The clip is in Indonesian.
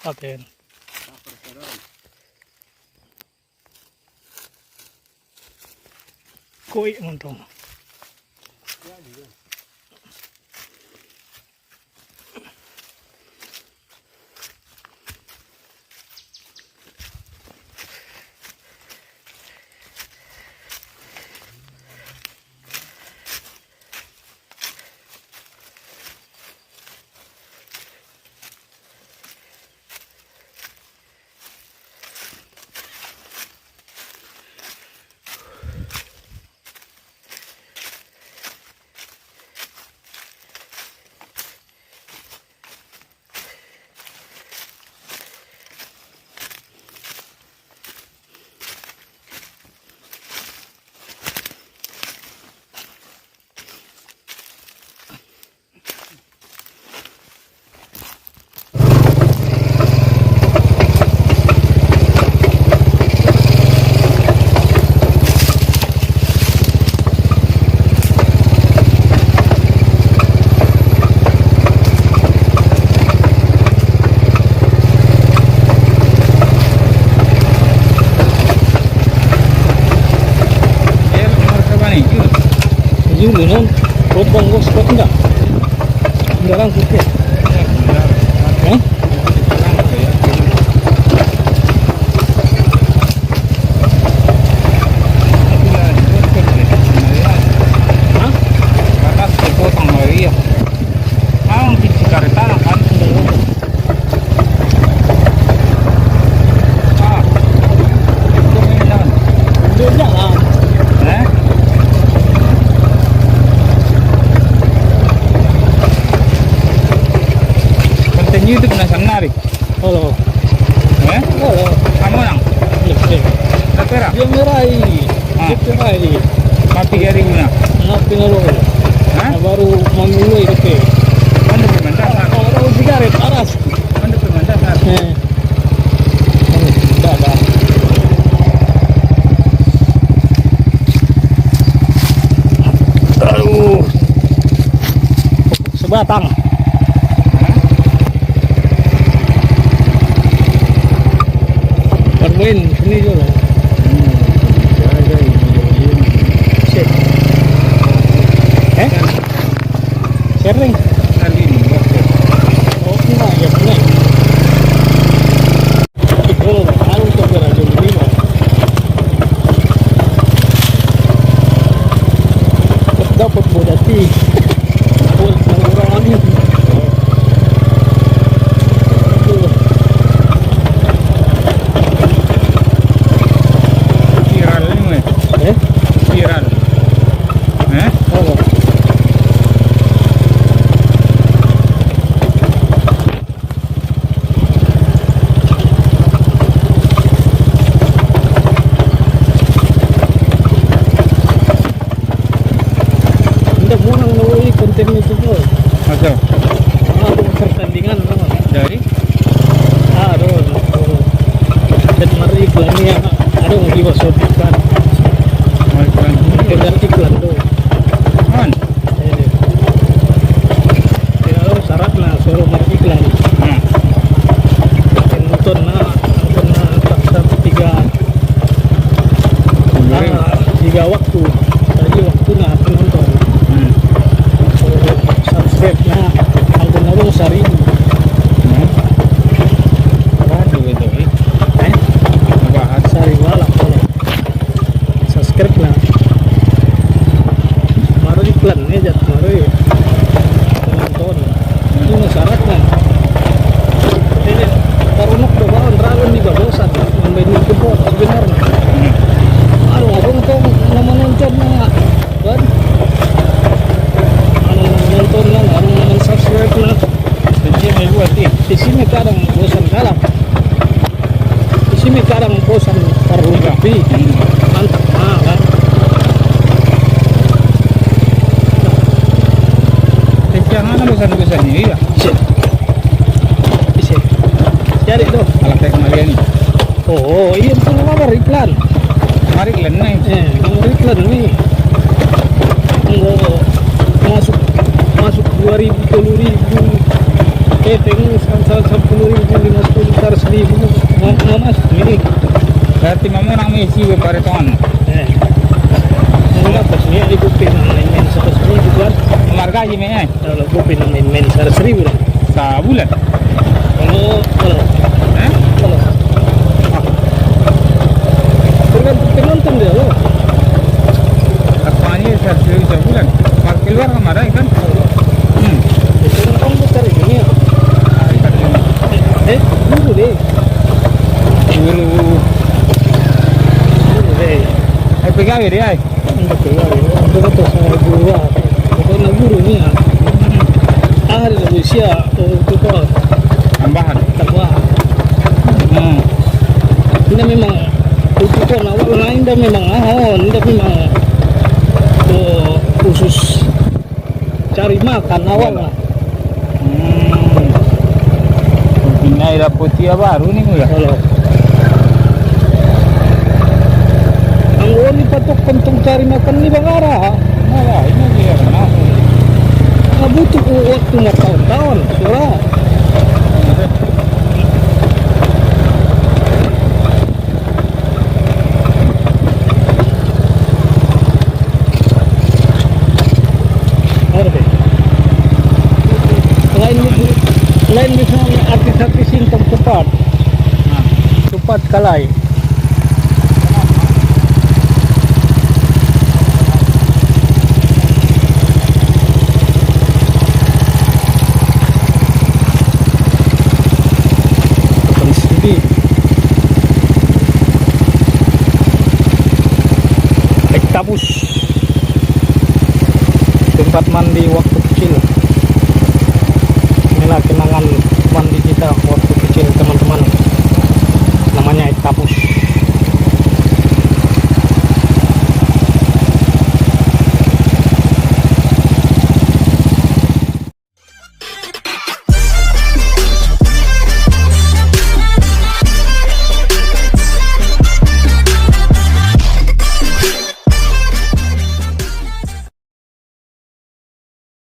Aten. Koi montong. Yun, buat bangku spot enggak? Jarang putih. Hah? Itu kena sanari. Halo. Halo. Kamu nang? Berapa? Dia merai. Dia merai. Mati hari guna. Ngapain lo? Baru memulai itu. Mana pemandang? Orang sigaret aras. Mana pemandang? Dah. Aduh. Sebatang. Win sini juga. Sharing. Oh enggak ya benar. Itu harus coba aja dulu. Dapat bodati. Orang lagi. Konten itu tuh. Masa? Ada pertandingan dari? Aduh. Dan mari iklannya ada yang diwasud iklan. Iklan. Kejar iklan tuh. Man. Ya syaratnya suruh mari iklan. Nonton tak tiga waktu. lebih. Mantap kan. Jangan ada bosan-bosannya, iya. Isi. Cari tuh. Alat saya kembali ini. Oh, iya betul nomor iklan. Mari kalian naik. Nomor iklan nih. Enggak masuk 2.000, 10.000. Tengok 10.000, 50, ntar 1.000. Mau masuk ini. Berarti mama nak mengisi beberapa tahun. Enggak pas ni aku pengen main 100.000 kan. Marga aja main. Kalau aku pengen main 100.000 lah. Sebulan. Kalau Eh? tergantung penonton dia loh. Apanya sebulan. Kalau keluar kemarin kan? Itu kan besar ini ya. Dulu deh. Guru. Dulu deh. Pegang dia. Enggak keluar ya. Itu kata sama guru lah. Pokoknya guru ni ya. Ahli lebih siap. Itu kok Tambahan. tambahan. Ini memang itu kok awal lain dah memang ini memang khusus cari makan awal lah. Ini air putih baru nih ya. Kalau ang uli patok kantong cari makan ni Bangara. Nah, ini dia kenapa? Butuh waktu bertahun-tahun, surah. Lain misalnya artis-artis sintong cepat kalai. Ektabus, tempat mandi waktu kecil. Inilah kenangan mandi kita waktu